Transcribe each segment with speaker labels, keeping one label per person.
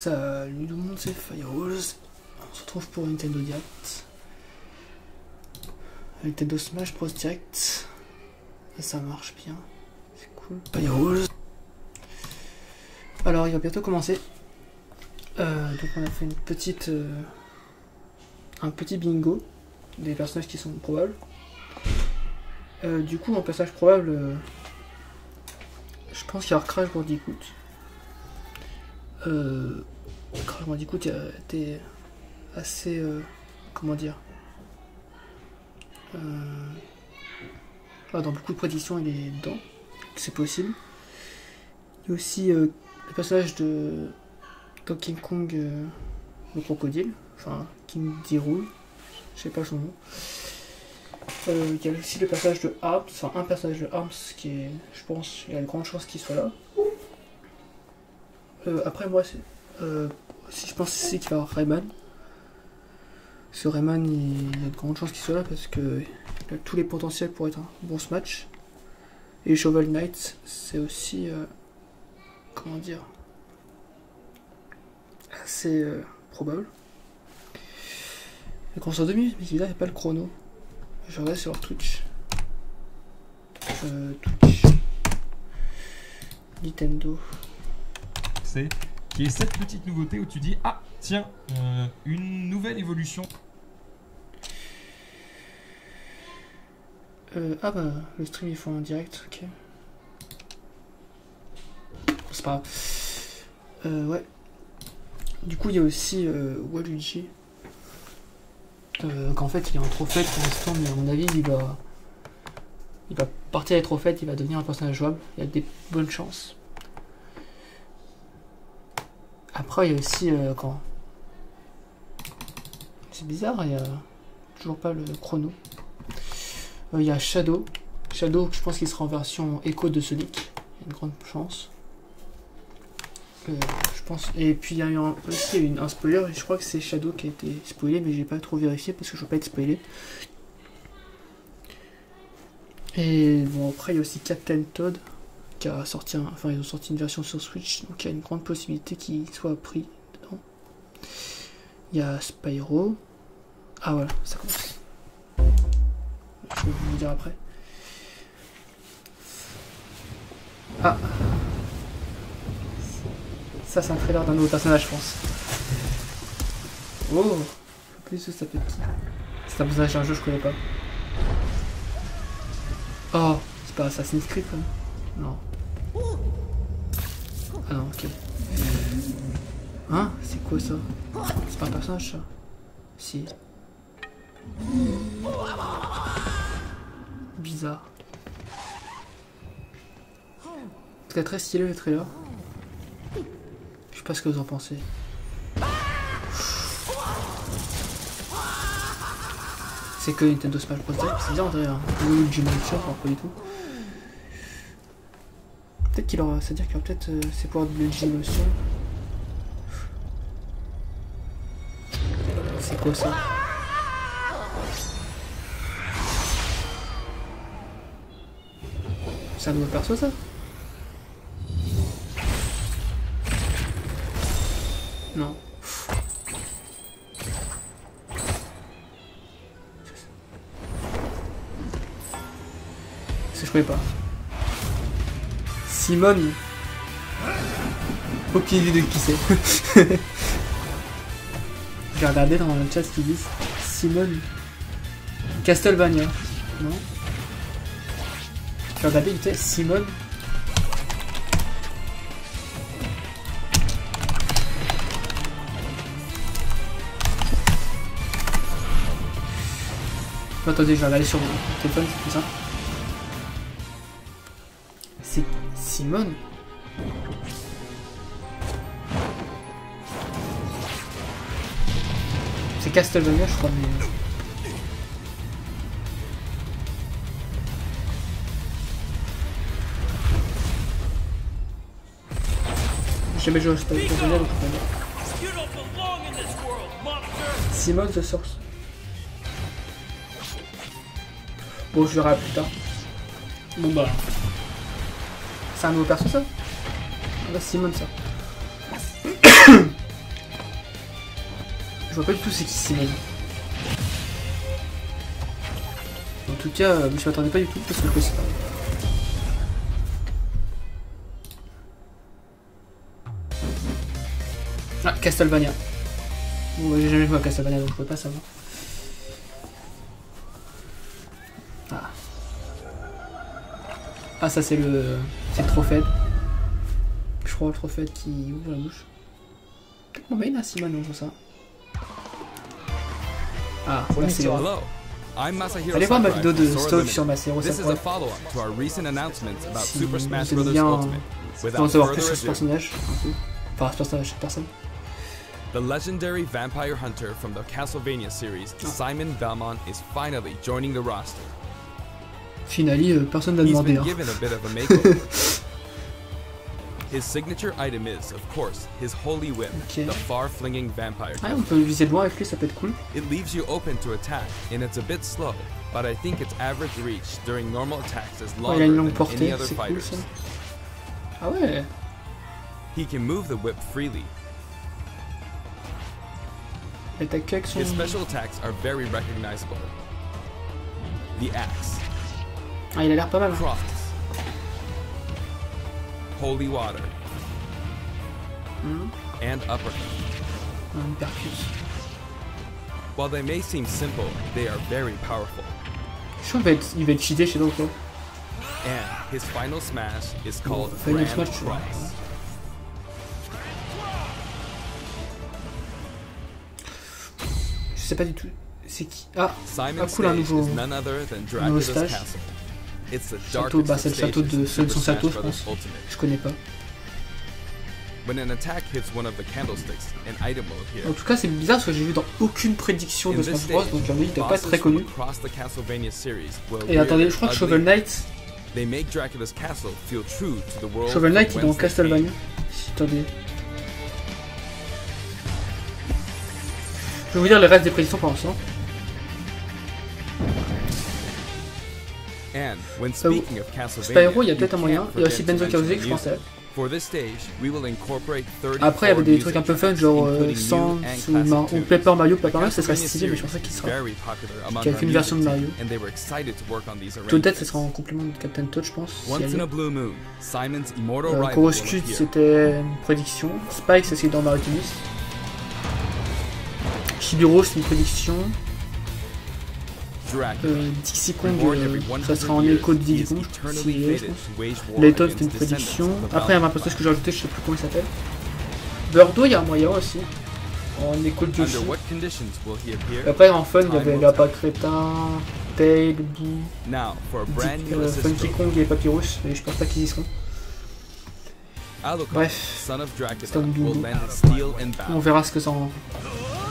Speaker 1: Salut tout le monde, c'est FireWalls. On se retrouve pour Nintendo Direct. Nintendo Smash Bros Direct. Et ça marche bien. C'est cool. FireWalls. Alors il va bientôt commencer. Donc on a fait une petite, un petit bingo des personnages qui sont probables. Du coup en passage probable, je pense qu'il y a Crash Bandicoot. Crash Bandicoot était assez, comment dire, dans beaucoup de prédictions il est dedans, c'est possible. Il y a aussi le personnage de Donkey Kong, le crocodile, enfin King D. Je sais pas son nom. Il y a aussi le personnage de Arms, enfin un personnage de Arms qui est, je pense, il y a de grandes chances qu'il soit là. Après moi, si je pense c'est qu'il va y avoir Rayman. Ce Rayman, il y a de grandes chances qu'il soit là parce que il a tous les potentiels pour être un bon match. Et Shovel Knight, c'est aussi, comment dire, assez probable. Et qu'on s'en demi, mais il n'y a pas le chrono. Je regarde sur leur Twitch. Twitch. Nintendo.
Speaker 2: C'est qui est cette petite nouveauté où tu dis ah tiens une nouvelle évolution.
Speaker 1: Ah bah le stream ils font en direct, ok. C'est pas grave. Ouais. Du coup il y a aussi Waluigi. Qu'en fait il est en trophée pour l'instant, mais à mon avis il va partir des trophées, il va devenir un personnage jouable, il y a des bonnes chances. Après il y a aussi quand c'est bizarre, il y a toujours pas le chrono. Il y a Shadow, je pense qu'il sera en version écho de Sonic, il y a une grande chance. Je pense. Et puis il y a aussi un spoiler, et je crois que c'est Shadow qui a été spoilé, mais j'ai pas trop vérifié parce que je veux pas être spoilé. Et bon, après il y a aussi Captain Toad qui a sorti enfin ils ont sorti une version sur Switch, donc il y a une grande possibilité qu'il soit pris dedans. Il y a Spyro. Ah voilà, ça commence. Je vais vous le dire après. Ah, ça c'est un trailer d'un nouveau personnage, je pense. Oh, plus ça peut être. C'est un personnage d'un jeu que je connais pas. Oh, c'est pas Assassin's Creed quand même. Non. Ah non, ok. Hein? C'est quoi ça? C'est pas un personnage ça? Si. Bizarre. C'est très stylé le trailer. Je sais pas ce que vous en pensez. C'est que Nintendo Smash Bros. C'est bien André, hein. Luigi Mansion, pas du tout. Peut-être qu'il aura, c'est-à-dire qu'il y aura peut-être ses pouvoirs de Luigi Mansion. C'est quoi ça? C'est un nouveau perso ça? Non. Ça je connais pas. Simone. Aucune idée de qui c'est. Je vais regarder dans le chat ce qu'ils disent. Simone. Castlevania. Non. Je vais regarder vite fait. Simone. Attendez, je vais regarder sur mon téléphone, c'est plus simple. C'est Simone. C'est Castlevania, je crois, mais. J'ai jamais joué à Castlevania, donc je peux pas. Simone the Source. Bon, je verrai plus tard. Bon bah. C'est un nouveau perso ça? Ah bah Simone ça. vois pas du tout c'est qui Simon. En tout cas, je m'attendais pas du tout parce que je le sais pas. Ah, Castlevania. Bon, j'ai jamais joué à Castlevania donc je peux pas savoir. Ah. Ah, ça c'est le trophée. Je crois le trophée qui ouvre la bouche. Peut-être mon main à Simon, on joue ça. Ah, là c'est vrai. Allez voir ma vidéo de stock sur ma série, ça pourrait. Si vous aimez bien en savoir plus sur ce personnage, enfin ce personnage, cette personne.
Speaker 3: The legendary vampire hunter from the Castlevania series, Simon Belmont, is finally joining the roster.
Speaker 1: Finally, personne n'a
Speaker 3: He's
Speaker 1: demandé.
Speaker 3: been given a bit of a makeover. His signature item is, of course, his holy whip, the far-flinging vampire.
Speaker 1: Ah, on peut viser de loin avec lui, ça peut être cool.
Speaker 3: It leaves you open to attack, and it's a bit slow, but I think its average reach during normal attacks is
Speaker 1: Il a
Speaker 3: longer
Speaker 1: une longue
Speaker 3: than any
Speaker 1: portée,
Speaker 3: other
Speaker 1: c'est cool
Speaker 3: fighters.
Speaker 1: ça. Ah ouais.
Speaker 3: He can move the whip freely.
Speaker 1: Il attaque avec son...
Speaker 3: His special attacks are very recognizable. The axe,
Speaker 1: Ah, il a l'air pas mal.
Speaker 3: cross, holy water, and uppercut.
Speaker 1: Un percus.
Speaker 3: While they may seem simple, they are very powerful.
Speaker 1: Je crois qu'il va être cheaté chez d'autres.
Speaker 3: And his final smash is called
Speaker 1: Final
Speaker 3: Grand
Speaker 1: smash, tu vois.
Speaker 3: Cross.
Speaker 1: Je sais pas du tout. C'est qui? Ah,
Speaker 3: Simon's
Speaker 1: cool, un
Speaker 3: stage
Speaker 1: nouveau...
Speaker 3: is none other than Dracula's
Speaker 1: stage.
Speaker 3: castle. It's the
Speaker 1: Château, bah
Speaker 3: darkest
Speaker 1: c'est le château
Speaker 3: stages
Speaker 1: de
Speaker 3: in
Speaker 1: son
Speaker 3: Super
Speaker 1: château,
Speaker 3: Smash
Speaker 1: je
Speaker 3: Bros.
Speaker 1: pense.
Speaker 3: Ultimate.
Speaker 1: Je connais pas.
Speaker 3: When an attack hits one of the candlesticks, an item will appear.
Speaker 1: En tout cas, c'est bizarre parce que j'ai vu dans aucune prédiction de
Speaker 3: In
Speaker 1: Smash
Speaker 3: this
Speaker 1: Bros,
Speaker 3: stage,
Speaker 1: donc lui il doit pas être
Speaker 3: bosses
Speaker 1: très connu.
Speaker 3: from across the Castlevania series will
Speaker 1: Et attendez, je crois que
Speaker 3: ugly.
Speaker 1: Shovel Knight,
Speaker 3: They make Dracula's castle feel true to the world.
Speaker 1: Shovel Knight
Speaker 3: from
Speaker 1: il est dans
Speaker 3: whence they
Speaker 1: Castlevania.
Speaker 3: came.
Speaker 1: Attendez. Je vais vous dire les restes des prédictions pour l'instant.
Speaker 3: And when speaking of Castlevania,
Speaker 1: Spyro, il y a peut-être un
Speaker 3: you
Speaker 1: moyen.
Speaker 3: can't
Speaker 1: Il y a aussi
Speaker 3: forget to
Speaker 1: Benzo
Speaker 3: mention
Speaker 1: Kaozik, je pense.
Speaker 3: music. For this stage, we will incorporate 34
Speaker 1: Après, il y avait des trucs un peu fun, genre
Speaker 3: including
Speaker 1: Sans
Speaker 3: new and
Speaker 1: ou,
Speaker 3: classic
Speaker 1: ou
Speaker 3: tunes.
Speaker 1: Paper Mario. Paper
Speaker 3: The
Speaker 1: Mario, ça serait
Speaker 3: Castlevania
Speaker 1: stylé, mais je pense pas
Speaker 3: series
Speaker 1: qu'il
Speaker 3: is
Speaker 1: sera.
Speaker 3: very popular among
Speaker 1: Qu'il y a
Speaker 3: our
Speaker 1: qu'une version de
Speaker 3: music
Speaker 1: Mario.
Speaker 3: team, and they were excited to work on these
Speaker 1: Toadette,
Speaker 3: arrangements.
Speaker 1: ça sera en complément de Captain Toad, je pense. Si
Speaker 3: Once
Speaker 1: elle
Speaker 3: in
Speaker 1: est.
Speaker 3: a blue moon, Simon's immortal rival will
Speaker 1: Coroscute,
Speaker 3: appear.
Speaker 1: c'était une prédiction. Spike, c'est ce qui est dans Mario Tennis. Shibiro, c'est une prédiction.
Speaker 3: Dracula,
Speaker 1: Dixie Kong,
Speaker 3: reborn every
Speaker 1: ça sera
Speaker 3: 100
Speaker 1: en
Speaker 3: years,
Speaker 1: écho de
Speaker 3: he
Speaker 1: Diddy
Speaker 3: is
Speaker 1: Kong,
Speaker 3: eternally
Speaker 1: si je
Speaker 3: fated
Speaker 1: pense.
Speaker 3: to wage war
Speaker 1: Layton,
Speaker 3: against
Speaker 1: c'était une
Speaker 3: descendants
Speaker 1: prédiction.
Speaker 3: of the
Speaker 1: Après, il y a un
Speaker 3: Valkyries.
Speaker 1: personnage que j'ai rajouté, je sais plus comment il s'appelle. Birdo, il y a un moyen aussi. En écho de Yoshi.
Speaker 3: Under what conditions will he appear?
Speaker 1: Après, en fun, il y avait Lapin Crétin, Tail, Boo,
Speaker 3: Now, for a brand new assist
Speaker 1: Funky
Speaker 3: trophy,
Speaker 1: Kong et Papyrus, mais je pense pas qu'ils y seront.
Speaker 3: Alucard,
Speaker 1: Bref,
Speaker 3: son of Dracula,
Speaker 1: Stone
Speaker 3: will
Speaker 1: Bimbo.
Speaker 3: lend his steel in
Speaker 1: on
Speaker 3: battle.
Speaker 1: verra ce que ça en...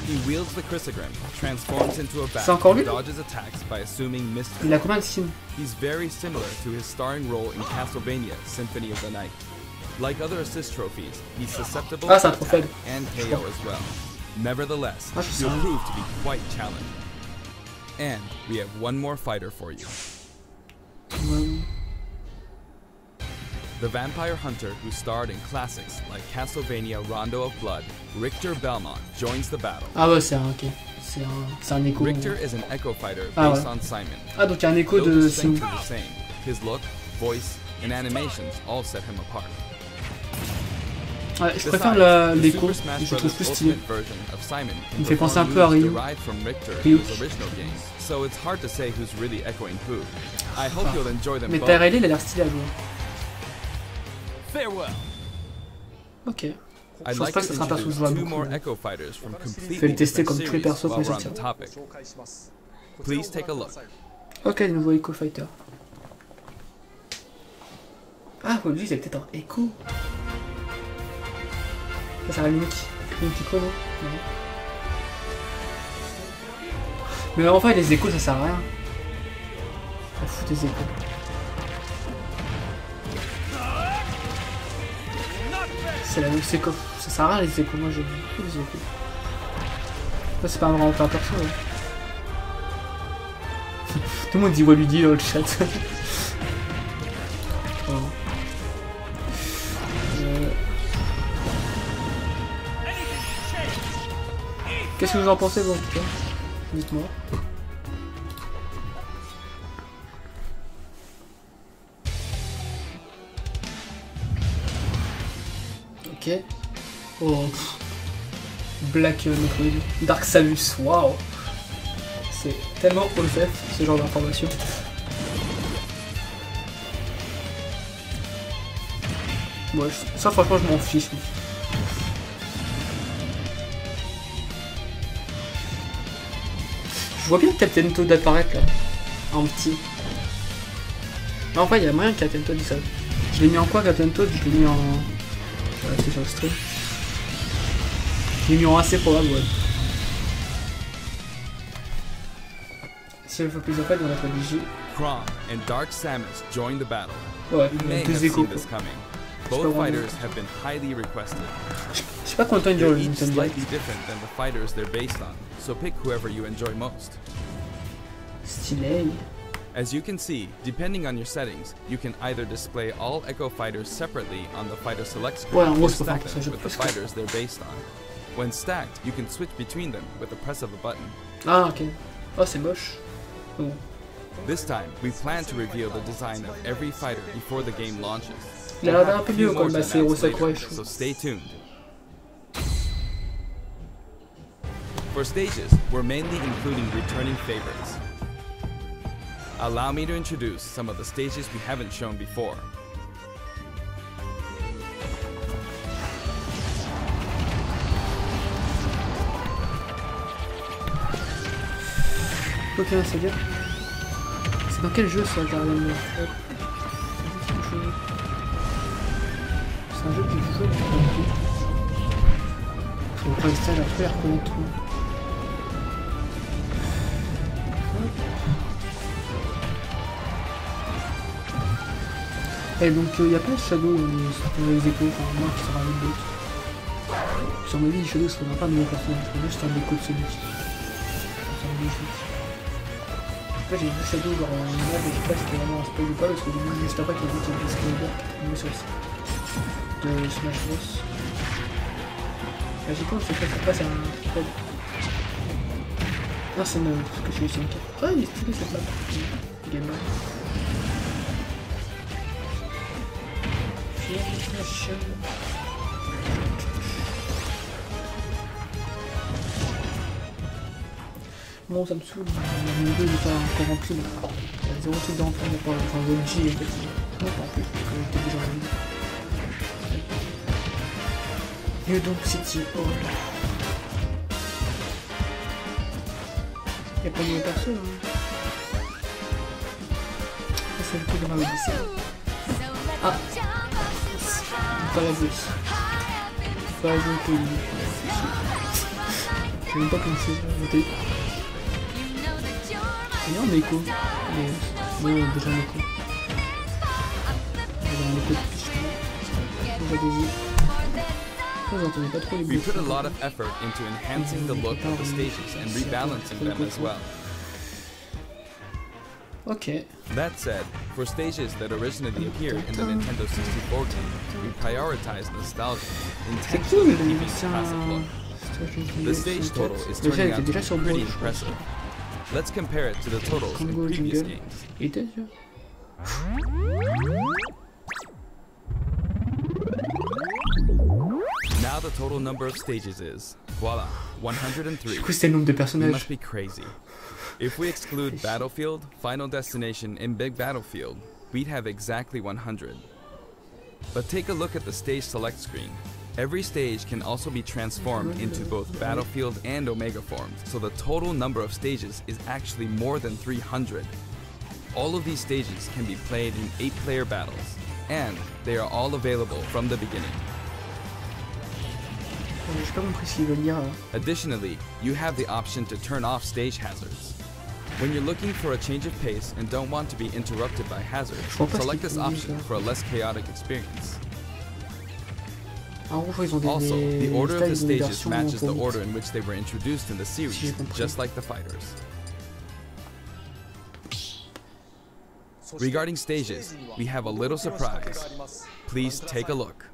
Speaker 3: He wields the chrysogram, transforms into a bat,
Speaker 1: C'est encore lui?
Speaker 3: and dodges attacks by assuming mystery.
Speaker 1: Il a combien de skins?
Speaker 3: He's very similar to his starring role in Castlevania Symphony of the Night. Like other assist trophies, he's susceptible
Speaker 1: Ah, c'est
Speaker 3: to
Speaker 1: un trophée.
Speaker 3: attack and KO as well. Nevertheless,
Speaker 1: Ah, je sais.
Speaker 3: he'll prove to be quite challenging. And we have one more fighter for you. The vampire hunter who starred in classics like Castlevania Rondo of Blood, Richter Belmont, joins the battle.
Speaker 1: Ah ouais, c'est un... ok. C'est un écho.
Speaker 3: Richter is an echo fighter
Speaker 1: Ah,
Speaker 3: based
Speaker 1: ouais.
Speaker 3: on Simon.
Speaker 1: Ah, donc il y a un écho
Speaker 3: Though
Speaker 1: de
Speaker 3: the strengths
Speaker 1: Sim.
Speaker 3: are the same, his look, voice, and animations all set him apart.
Speaker 1: Ouais, je
Speaker 3: Besides,
Speaker 1: préfère
Speaker 3: the
Speaker 1: l'écho,
Speaker 3: Super Smash
Speaker 1: je le trouve
Speaker 3: Bros.
Speaker 1: plus stylé.
Speaker 3: Ultimate version of Simon can
Speaker 1: Il me fait penser un
Speaker 3: perform
Speaker 1: peu à
Speaker 3: moves
Speaker 1: Ryu.
Speaker 3: derived from Richter in
Speaker 1: Ryu.
Speaker 3: his original games, so it's hard to say who's really echoing who. I hope you'll enjoy them
Speaker 1: Mais
Speaker 3: both.
Speaker 1: TRL, il a l'air stylé à jouer.
Speaker 3: Farewell.
Speaker 1: Ok.
Speaker 3: I'd
Speaker 1: Je pense
Speaker 3: like
Speaker 1: pas
Speaker 3: to
Speaker 1: que ça sera un perso
Speaker 3: introduce
Speaker 1: jouable
Speaker 3: two
Speaker 1: beaucoup.
Speaker 3: more echo fighters from completely
Speaker 1: Fais le tester
Speaker 3: different
Speaker 1: comme tous les
Speaker 3: series
Speaker 1: persos
Speaker 3: while
Speaker 1: qu'on
Speaker 3: we're on
Speaker 1: sortira.
Speaker 3: the topic. Please take a look.
Speaker 1: Ok, le nouveau Echo Fighter. Ah, lui, il a peut-être un Echo. Ça sert à Link. Link Echo, non? Non. Mais enfin, les échos, ça sert à rien. On fout des échos. C'est la même écho. Ça sert à rien les échos, moi j'aime beaucoup les échos. Ça, c'est pas vraiment pas un perso. Ouais. Tout le monde dit Waluigi dans le chat. Oh. Qu'est-ce que vous en pensez, vous, en tout cas? Dites-moi. Ok. Oh. Black Necroid. Dark Salus. Waouh. C'est tellement OSF, ce genre d'information. Moi, ça, franchement, je m'en fiche. Je vois bien Captain Toad apparaître là, en petit. Non, en vrai, il y a moyen que Captain Toad ça. Je l'ai mis en quoi, Captain Toad? Je l'ai mis en. Ouais, c'est sur le stream. Je l'ai mis en assez probable, ouais. Si elle veut plus de fait, on a fait du J.
Speaker 3: Kron and Dark Samus join the battle.
Speaker 1: Ouais,
Speaker 3: You may
Speaker 1: deux
Speaker 3: have
Speaker 1: échos.
Speaker 3: seen this coming. Both fighters have been highly requested.
Speaker 1: Je sais pas combien de temps il dure
Speaker 3: They're
Speaker 1: le
Speaker 3: each
Speaker 1: Nintendo Direct.
Speaker 3: slightly different than the fighters they're based on, so pick whoever you enjoy most.
Speaker 1: Stylé.
Speaker 3: As you can see, depending on your settings, you can either display all Echo fighters separately on the fighter select screen
Speaker 1: Ouais, en gros,
Speaker 3: or
Speaker 1: c'est pas
Speaker 3: stack
Speaker 1: ça,
Speaker 3: them
Speaker 1: je
Speaker 3: with the
Speaker 1: pense que-
Speaker 3: fighters they're based on. When stacked, you can switch between them with the press of a button.
Speaker 1: Ah, ok. Oh, c'est moche. Oh.
Speaker 3: This time, we plan to reveal the design of every fighter before the game launches.
Speaker 1: Il a
Speaker 3: We'll
Speaker 1: l'air
Speaker 3: have
Speaker 1: un peu
Speaker 3: a few
Speaker 1: mieux
Speaker 3: more
Speaker 1: comme
Speaker 3: to
Speaker 1: bah, c'est
Speaker 3: announce
Speaker 1: Rosakura
Speaker 3: later,
Speaker 1: et
Speaker 3: so
Speaker 1: Chou.
Speaker 3: stay tuned. For stages, we're mainly including returning favorites. Allow me to introduce some of the stages we haven't shown before.
Speaker 1: Ok, c'est bien. C'est dans quel jeu ça, Garden? C'est un jeu qui joue depuis. Faut pas installer après à reconnaître. Et donc il n'y a pas de Shadow dans les échos, enfin moi qui sera avec d'autres. Sur ma vie, Shadow sera pas un nouveau personnage, c'est juste un écho de celui-ci. C'est magnifique. En fait, j'ai vu Shadow genre en live et je sais pas si c'était vraiment un spoil ou pas parce que j'ai vu juste après qu'il y a dit qu'il y avait Skywalker qui est tombé sur le site de Smash Bros. Là, j'y pense, c'est pas c'est un spoil. Non, c'est une parce que je suis sur une carte. Ah, il est stylé cette map. Game Man. Bon, ça me saoule, le niveau il est pas encore rempli là. Il y a 0 truc d'enfant, il n'y a pas. Enfin, Volji en fait. Non, pas en plus, parce que j'étais déjà en ligne. New Donk City Hall. Il n'y a pas de nouveau perso là. Ça, c'est le coup de ma Odyssey. Ah! Pas la vie. Pas la vie. Je sais même pas comment c'est voté. Et en écho. Mais déjà en écho. Déjà en écho depuis je déjà des îles. Vous entendez pas trop les
Speaker 3: We
Speaker 1: bruits.
Speaker 3: put a lot of effort into enhancing the look of the stages and rebalancing them as well.
Speaker 1: Ok.
Speaker 3: That said, for stages that originally appeared in the Nintendo 64 game, we prioritized nostalgia,
Speaker 1: C'est cool
Speaker 3: intentionally
Speaker 1: le
Speaker 3: keeping the
Speaker 1: musicien.
Speaker 3: classic look. The stage total is
Speaker 1: Déjà,
Speaker 3: turning
Speaker 1: il était
Speaker 3: out to
Speaker 1: déjà
Speaker 3: be
Speaker 1: sur
Speaker 3: pretty
Speaker 1: Brawl, je crois.
Speaker 3: impressive. Let's compare it to the totals in
Speaker 1: Congo
Speaker 3: previous
Speaker 1: Jingle.
Speaker 3: games.
Speaker 1: Il était déjà.
Speaker 3: Now the total number of stages is, voila, 103.
Speaker 1: Du coup, c'était le nombre de
Speaker 3: We
Speaker 1: personnages.
Speaker 3: must be crazy. If we exclude Battlefield, Final Destination, and Big Battlefield, we'd have exactly 100. But take a look at the stage select screen. Every stage can also be transformed into both Battlefield and Omega forms, so the total number of stages is actually more than 300. All of these stages can be played in 8-player battles, and they are all available from the beginning.
Speaker 1: J'ai pas compris ce qu'il veut dire.
Speaker 3: Additionally, you have the option to turn off stage hazards. When you're looking for a change of pace and don't want to be interrupted by hazards, select this option for a less chaotic experience.
Speaker 1: En gros, ils ont des
Speaker 3: Also, the order of the
Speaker 1: styles de
Speaker 3: stages
Speaker 1: version
Speaker 3: matches the
Speaker 1: pour
Speaker 3: order in which they were introduced in the
Speaker 1: Si j'ai
Speaker 3: series,
Speaker 1: compris.
Speaker 3: just like the fighters. Regarding stages, we have a little surprise. Please take a look.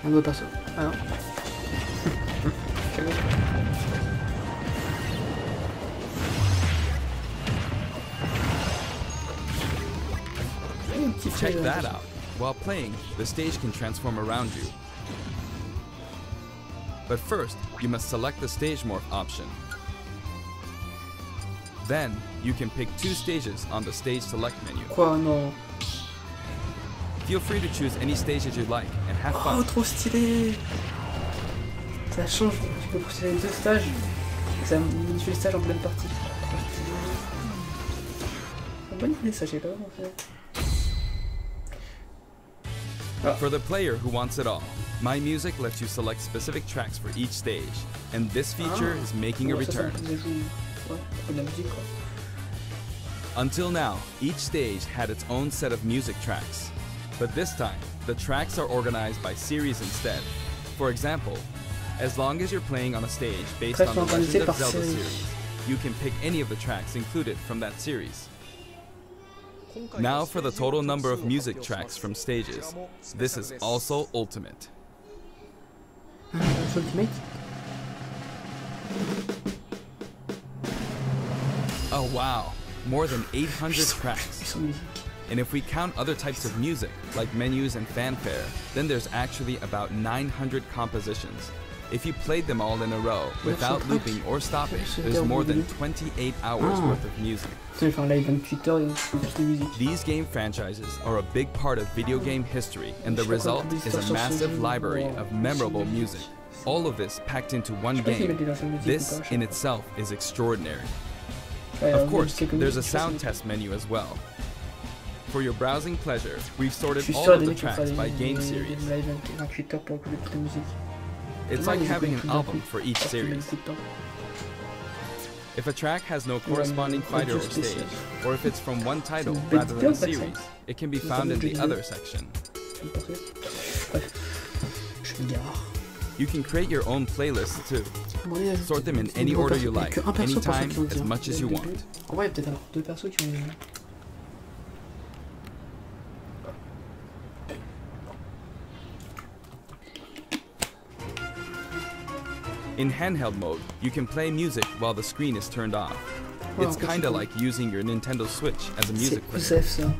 Speaker 1: Un nouveau perso. Ah non. Quel autre
Speaker 3: Check that out. While playing, the stage can transform around you. But first, you must select the stage morph option. Then, you can pick 2 stages on the stage select menu.
Speaker 1: Quoi, non.
Speaker 3: Feel free to choose any stage that you like and have
Speaker 1: Oh,
Speaker 3: fun.
Speaker 1: trop stylé. Ça change, tu peux procéder 2 stages. Et ça modifie le stage en pleine partie. Trop stylé. Bonne idée ça, j'ai pas vraiment fait.
Speaker 3: For the player who wants it all, My Music lets you select specific tracks for each stage, and this feature is making a return. Until now, each stage had its own set of music tracks, but this time, the tracks are organized by series instead. For example, as long as you're playing on a stage based on the Legend of Zelda series, you can pick any of the tracks included from that series. Now for the total number of music tracks from stages. This is also ultimate.
Speaker 1: Ultimate?
Speaker 3: Oh wow, more than 800 tracks. And if we count other types of music, like menus and fanfare, then there's actually about 900 compositions. If you played them all in a row, without looping or stopping, there's more than 28 hours worth of music. These game franchises are a big part of video game history, and the result is a massive library of memorable music. All of this packed into one game. This in itself is extraordinary. Of course, there's a sound test menu as well. For your browsing pleasure, we've sorted all of the tracks by game series. It's like having an album for each series. If a track has no corresponding fighter or stage, or if it's from one title rather than a series, it can be found in the other section. You can create your own playlists too. Sort them in any order you like, anytime, as much as you want. In handheld mode, you can play music while the screen is turned off. It's kinda like using your Nintendo Switch as a music player.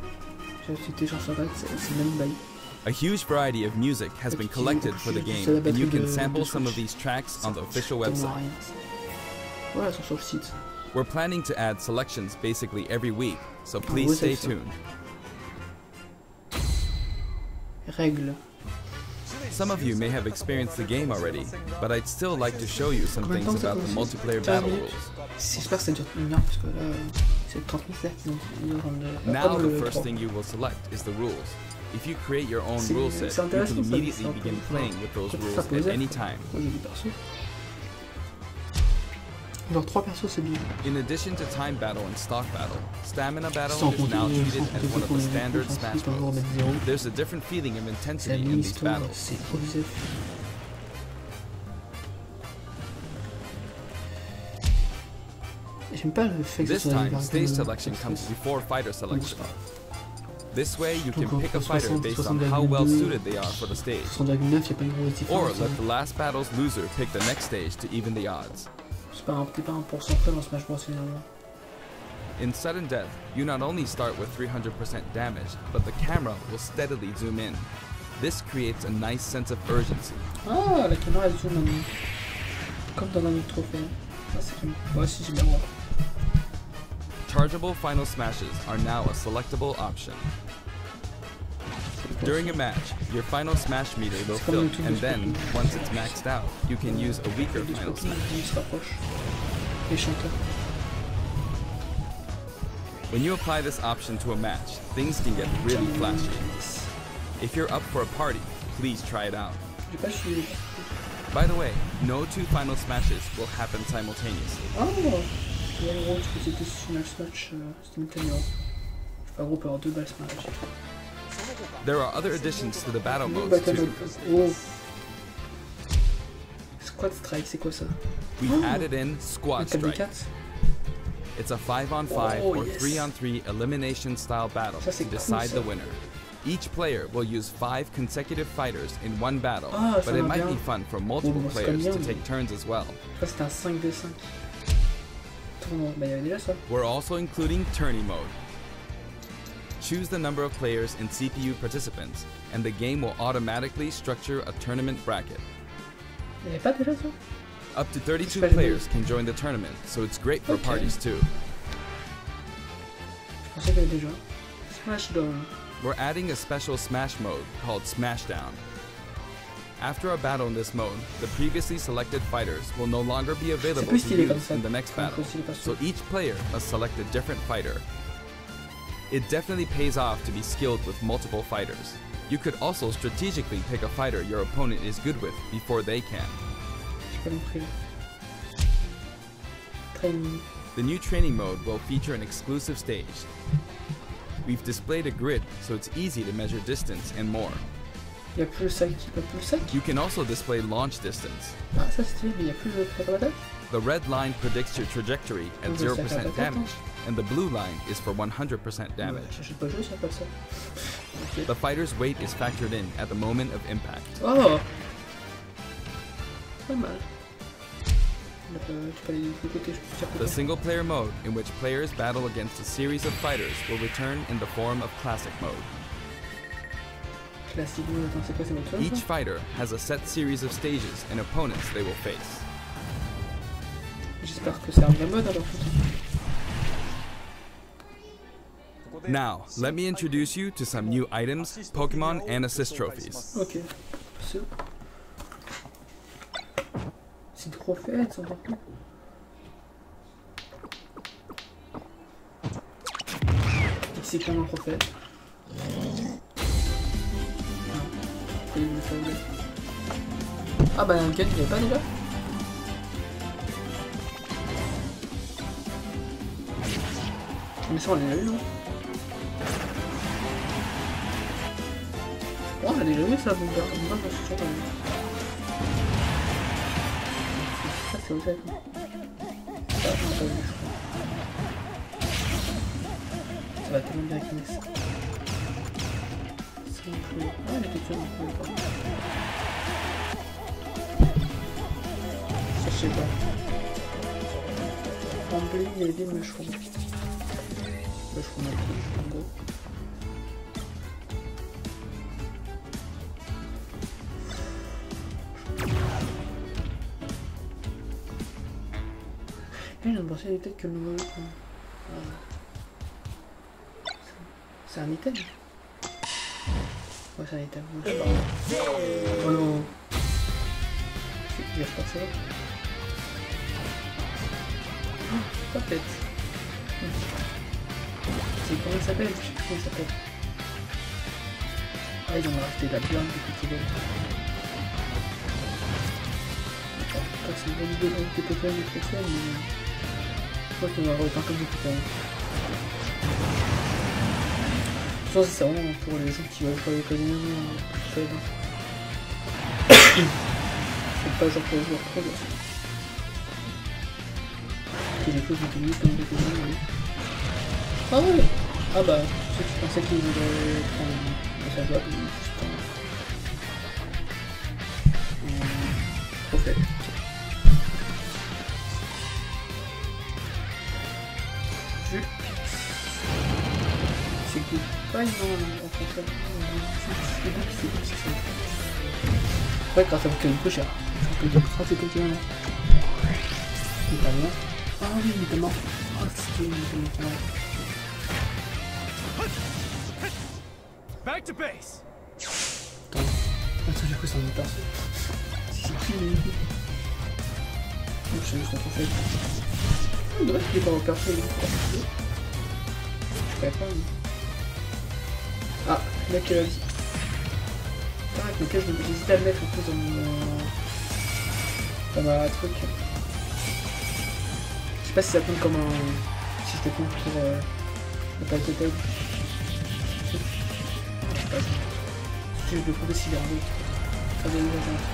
Speaker 3: A huge variety of music has been collected for the game, and you can sample some of these tracks on the official website. We're planning to add selections basically every week, so please stay tuned.
Speaker 1: Règles.
Speaker 3: Some of you may have experienced the game already, but I'd still like to show you some things about the multiplayer battle rules.
Speaker 1: J'espère que ça dure une heure parce que là, c'est 30 minutes.
Speaker 3: Now the first thing you will select is the rules. If you create your own rule set, you can immediately begin playing with those rules at any time.
Speaker 1: Genre 3 persos, c'est bien.
Speaker 3: In addition to time battle and stock battle, stamina battle is now treated as one of the standard Smash modes. There's a different feeling of intensity in these battles. This time, stage selection comes before fighter selection. This way, you can pick a fighter based on how well suited they are for the stage. Or let the last battle's loser pick the next stage to even the odds. In sudden death, you not only start with 300% damage, but the camera will steadily zoom in. This creates a nice sense of urgency.
Speaker 1: Ah, la caméra elle zoom comme dans un autre trophée. Ça c'est moi aussi j'aime bien.
Speaker 3: Chargeable final smashes are now a selectable option. During a match, your final smash meter will fill, and then, once it's maxed out, you can use a weaker final smash. When you apply this option to a match, things can get really flashy. If you're up for a party, please try it out. By the way, no 2 final smashes will happen simultaneously. There are other additions to the battle modes too.
Speaker 1: Squad Strike, c'est quoi ça?
Speaker 3: We added in Squad Strike. It's a 5-on-5 or 3-on-3 elimination style battle to decide the winner. Each player will use 5 consecutive fighters in one battle, but it might be fun for multiple players to take turns as well. We're also including tourney mode. Choose the number of players and CPU participants, and the game will automatically structure a tournament bracket.
Speaker 1: Il n'y avait pas déjà ça?
Speaker 3: Up to 32
Speaker 1: Espèce de-
Speaker 3: players can join the tournament, so it's great for
Speaker 1: Ok.
Speaker 3: parties too.
Speaker 1: Je pensais qu'il y avait déjà. Smashdown.
Speaker 3: We're adding a special Smash mode called Smashdown. After a battle in this mode, the previously selected fighters will no longer be available
Speaker 1: plus
Speaker 3: to
Speaker 1: stylé comme
Speaker 3: use
Speaker 1: ça.
Speaker 3: in the next
Speaker 1: Comme
Speaker 3: battle,
Speaker 1: stylé pas
Speaker 3: so
Speaker 1: sûr.
Speaker 3: each player must select a different fighter. It definitely pays off to be skilled with multiple fighters. You could also strategically pick a fighter your opponent is good with before they can.
Speaker 1: J'ai pas compris. Training.
Speaker 3: The new training mode will feature an exclusive stage. We've displayed a grid so it's easy to measure distance and more.
Speaker 1: Il n'y a plus le sac. Il n'y a plus le sac.
Speaker 3: You can also display launch distance.
Speaker 1: Ah, ça c'est stylé, mais il n'y a plus le sac à patate.
Speaker 3: The red line predicts your trajectory at
Speaker 1: Oh, le sac à
Speaker 3: 0%
Speaker 1: patate,
Speaker 3: damage,
Speaker 1: hein.
Speaker 3: and the blue line is for 100% damage.
Speaker 1: J'achète pas le jeu, ça pas ça. Ok.
Speaker 3: The fighter's weight is factored in at the moment of impact.
Speaker 1: Oh! Pas mal. Tu peux aller de côté, je peux faire
Speaker 3: The
Speaker 1: côté.
Speaker 3: single player mode, in which players battle against a series of fighters, will return in the form of classic mode.
Speaker 1: Classique mode, attends, c'est quoi, c'est votre chose?
Speaker 3: Each
Speaker 1: ça
Speaker 3: fighter has a set series of stages and opponents they will face.
Speaker 1: J'espère que c'est un vrai mode alors.
Speaker 3: Now, let me introduce you to some new items, Pokemon, and assist trophies.
Speaker 1: Ok. C'est. C'est trop fait, c'est encore plus. C'est quand même trop fait. Ah bah un gun il n'y avait pas déjà. Mais ça on l'a déjà eu non? Oh, on a déjà vu ça, bon gars. Moi je me suis sûr ça c'est osé. Ça on n'a pas vu je crois. Ça va tellement bien avec Ness. Ah, elle était sûre, on pouvait pas. Ça, je sais pas. Rambling et des mushrooms. Mushroom en gros. Je viens de penser peut-être que le nouveau. C'est un item. Ouais, c'est un item. Ouais, je sais pas. Oh non. Je vais repasser. Pas bête. C'est comment il s'appelle? Je sais plus comment il s'appelle. Ah, ils ont rajouté de la viande depuis qu'il est. C'est une bonne idée de rajouter Pokémon et Pokémon, mais. Je crois qu'on va rajouter un peu de Pokémon. Je pense que c'est vraiment pour les gens qui veulent jouer occasionnellement. C'est pas genre pour les joueurs pro. Et des fois je me dis comme des Pokémon, oui. Ah ouais. Ah bah, ceux qui pensaient qu'ils voulaient prendre sa joie, juste trop fait. C'est cool. Ouais, non, en fait, c'est cool, c'est ça. Ouais, quand ça me coûte peu cher. Ça peut être 30 Pokémon là. Il est pas loin. Ah oui, il est mort. Ah, c'était une Pokémon.
Speaker 4: Back to base.
Speaker 1: Attends, attends, j'ai cru que ça en perso. C'est qui lui? Je sais juste trop fait. Il devrait qu'il est pas en perso, lui. Je savais pas, lui. Ah, le mec, c'est vrai que lequel j'hésitais à le mettre un peu dans ma truc. Je sais pas si ça compte comme un. Si je te compte pour le pack de taille. Si je le compte aussi vers l'autre. Ça va nous attendre.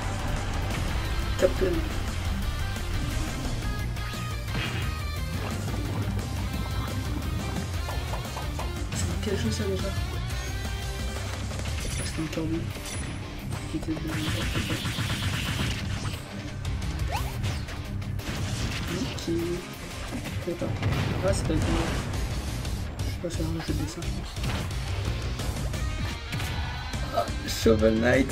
Speaker 1: Captain. C'est quelle chose ça déjà? C'est une Kirby. Qui était de qui... Je sais pas. Ah, c'est pas le je sais pas, c'est un jeu de dessin, je pense. Shovel Knight.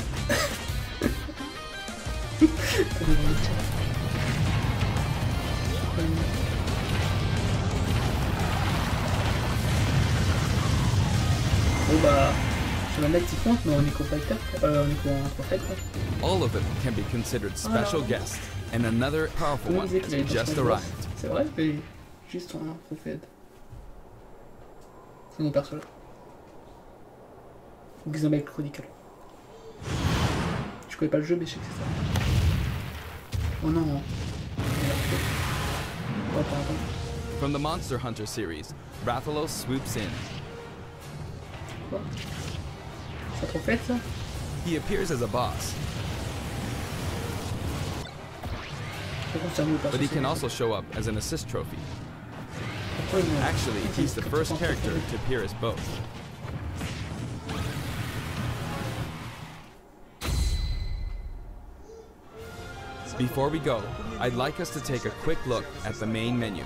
Speaker 1: Bon bah, Shovel Knight il compte, mais on est co-fighter, on est co-fighter quoi.
Speaker 3: All of them can be considered special guests, and another powerful one has just arrived.
Speaker 1: C'est vrai, mais juste un prophète. C'est mon perso là. Xenoblade Chronicle. Je connais pas le jeu, mais je sais que c'est ça. Oh non. Oh, pardon.
Speaker 3: From the Monster Hunter series, Rathalos swoops in.
Speaker 1: Quoi? C'est trop fait ça?
Speaker 3: He appears as a boss, but he can also show up as an assist trophy. Actually, he's the first character to appear as both. Before we go, I'd like us to take a quick look at the main menu.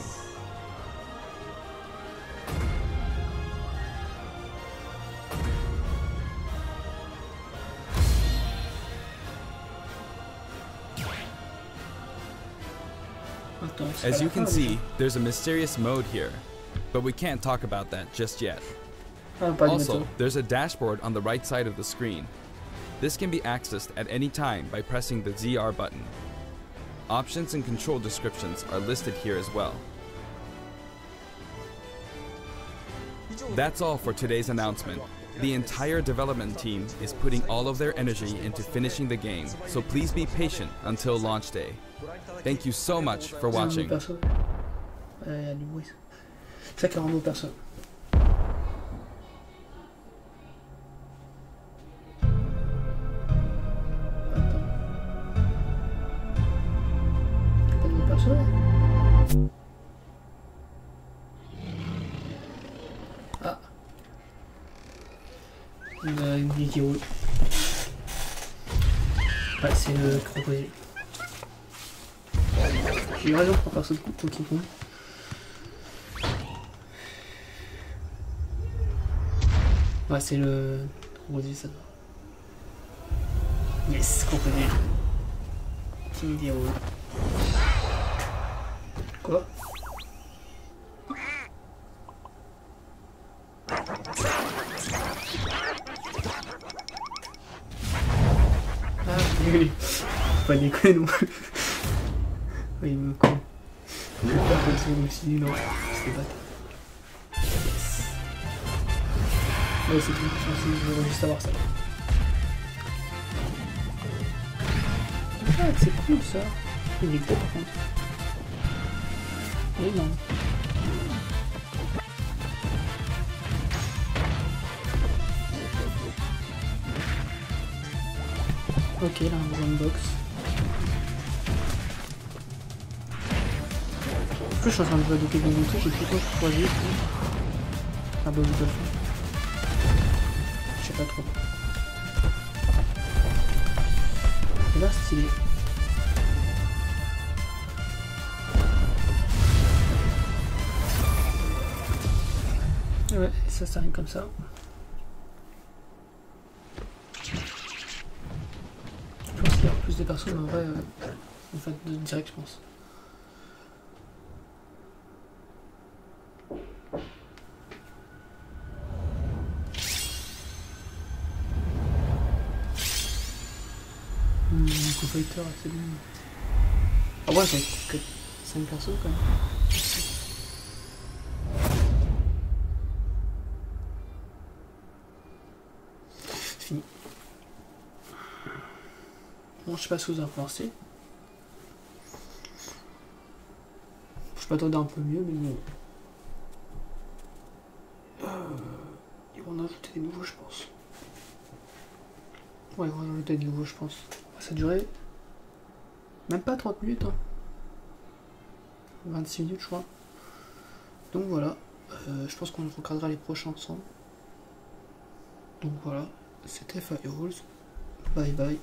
Speaker 3: As you can see, there's a mysterious mode here, but we can't talk about that just yet. Also, there's a dashboard on the right side of the screen. This can be accessed at any time by pressing the ZR button. Options and control descriptions are listed here as well. That's all for today's announcement. The entire development team is putting all of their energy into finishing the game, so please be patient until launch day. Thank you so much for watching.
Speaker 1: C'est ça, 42 personnes. Ah. Une vie qui roule. Ouais, c'est le crocodile. J'ai eu raison pour faire ça de Donkey Kong. Ouais, c'est le crocodile, ça. Yes, crocodile. Team Hero. Quoi? Ah, oui. Faut pas déconner non plus. Oui, il me con. Je vais faire comme ça, je me suis dit non, c'était pas. Yes. Ouais, c'est tout, je veux juste savoir ça. Ah, c'est cool ça. Il est beau par contre. Et non. Ok, là, un grande box. En plus, je suis en train de jouer à Donkey Kong, j'ai plutôt choisi. Ah bah, vous le faire. Je sais pas trop. Et là, stylé. Ouais, ça s'arrête comme ça. Je pense qu'il y a plus de personnes en vrai, en fait, de direct, je pense. Fighter, c'est bon. Ah ouais, c'est que 5 persos quand même. C'est fini. Bon, je sais pas ce que vous en pensez. Je peux attendre un peu mieux, mais bon. Ils vont en ajouter des nouveaux, je pense. Ouais, ils vont en ajouter des nouveaux, je pense. Ça a duré même pas 30 minutes, hein. 26 minutes, je crois. Donc voilà, je pense qu'on regardera les prochains ensemble. Donc voilà, c'était FireWalls. Bye bye.